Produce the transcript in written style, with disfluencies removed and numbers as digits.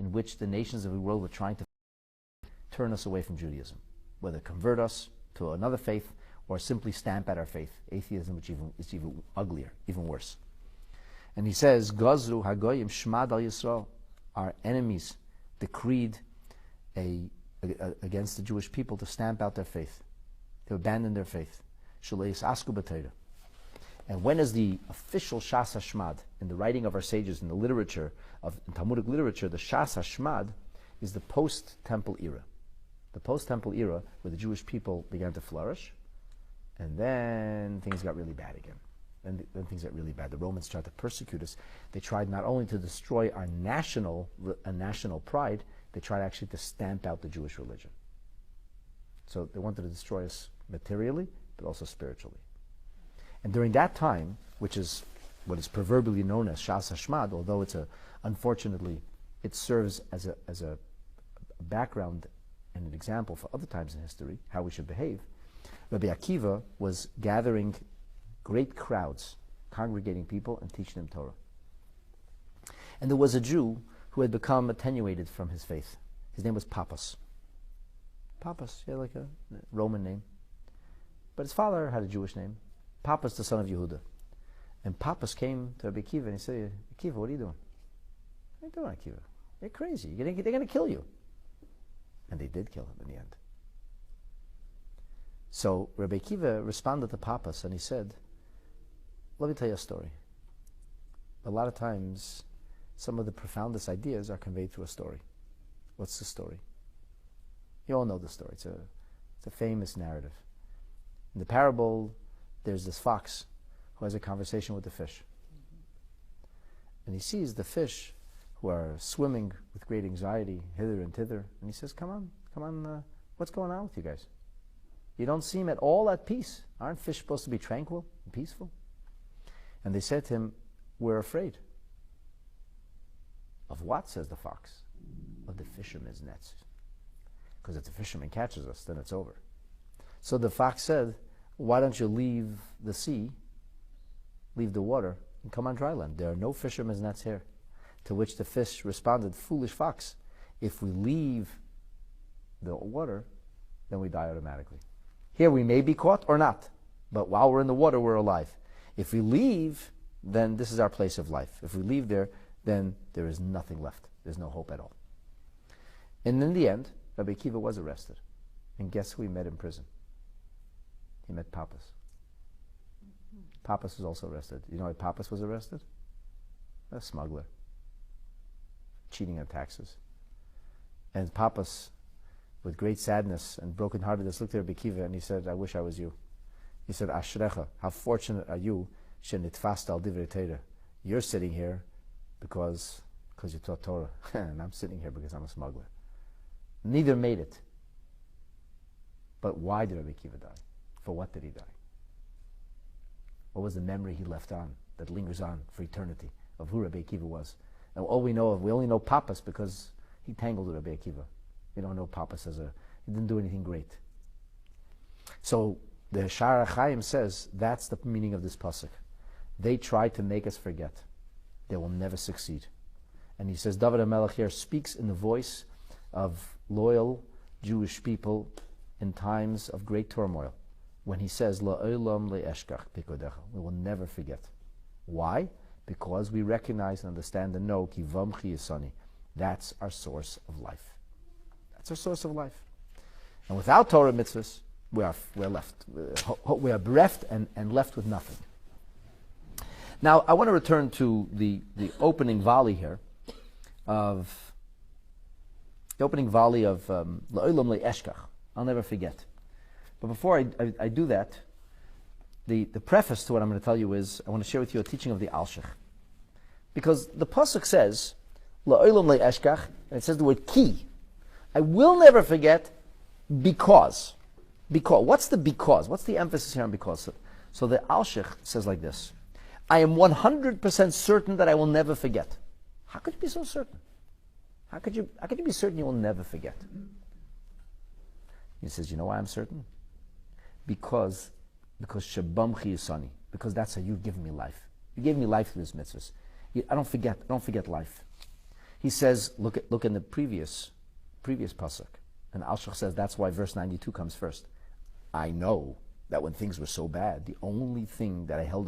in which the nations of the world were trying to turn us away from Judaism, whether convert us to another faith or simply stamp out our faith, atheism, which is even uglier, even worse. And he says, Gazru hagoyim shmad al Yisrael, our enemies decreed against the Jewish people to stamp out their faith, to abandon their faith. Shaleis asku b'Torah. And when is the official Shas HaShmad? In the writing of our sages, in the literature, in Talmudic literature, the Shas HaShmad is the post-temple era. The post-temple era where the Jewish people began to flourish, and then things got really bad again. Then things got really bad. The Romans tried to persecute us. They tried not only to destroy our national pride, they tried actually to stamp out the Jewish religion. So they wanted to destroy us materially, but also spiritually. And during that time, which is what is proverbially known as Shas HaShmad, although unfortunately, it serves as a background and an example for other times in history, how we should behave, Rabbi Akiva was gathering great crowds, congregating people and teaching them Torah. And there was a Jew who had become attenuated from his faith. His name was Papas. Papas, yeah, like a Roman name. But his father had a Jewish name. Papas, the son of Yehuda. And Papas came to Rabbi Akiva and he said, Akiva, what are you doing? What are you doing, Akiva? You're crazy. They're going to kill you. And they did kill him in the end. So Rabbi Akiva responded to Papas and he said, let me tell you a story. A lot of times, some of the profoundest ideas are conveyed through a story. What's the story? You all know the story. It's a famous narrative. In the parable, there's this fox who has a conversation with the fish. And he sees the fish who are swimming with great anxiety hither and thither. And he says, come on, what's going on with you guys? You don't seem at all at peace. Aren't fish supposed to be tranquil and peaceful? And they said to him, we're afraid. Of what, says the fox? Of the fisherman's nets. Because if the fisherman catches us, then it's over. So the fox said, why don't you leave the sea, leave the water, and come on dry land? There are no fisherman's nets here. To which the fish responded, foolish fox, if we leave the water, then we die automatically. Here we may be caught or not, but while we're in the water, we're alive. If we leave, then this is our place of life. If we leave there, then there is nothing left. There's no hope at all. And in the end, Rabbi Akiva was arrested. And guess who he met in prison? He met Papas. Papas was also arrested. You know why Papas was arrested? A smuggler. Cheating on taxes. And Papas, with great sadness and brokenheartedness, looked at Rabbi Akiva and he said, I wish I was you. He said, Ashrecha, how fortunate are you, shenitfasta al divrei Torah. You're sitting here because you taught Torah. And I'm sitting here because I'm a smuggler. Neither made it. But why did Rabbi Akiva die? For what did he die? What was the memory he left on that lingers on for eternity of who Rabbi Akiva was? And all we only know Papas because he tangled with Rabbi Akiva. We don't know Papas he didn't do anything great. So the Sha'ar HaChaim says that's the meaning of this pasuk. They try to make us forget. They will never succeed. And he says David HaMelech here speaks in the voice of loyal Jewish people in times of great turmoil. When he says, La'olam le'eshkach pikodecha, we will never forget. Why? Because we recognize and understand and know ki vamchi yisani. That's our source of life. That's our source of life. And without Torah mitzvahs, we're left. We are bereft and left with nothing. Now, I want to return to the opening volley here of La'olam le'eshkach. I'll never forget. But before I do that, the preface to what I'm going to tell you is, I want to share with you a teaching of the Alshich. Because the pasuk says, La'olam le'eshkach, and it says the word ki. I will never forget because. Because. What's the because? What's the emphasis here on because? So the Alshich says like this, I am 100% certain that I will never forget. How could you be so certain? How could you be certain you will never forget? He says, you know why I'm certain? Because Shabamchi Yisani. Because that's how you've given me life. You gave me life through these mitzvahs. I don't forget life. He says, look in the previous pasuk. And Al-Shach says that's why verse 92 comes first. I know that when things were so bad, the only thing that I held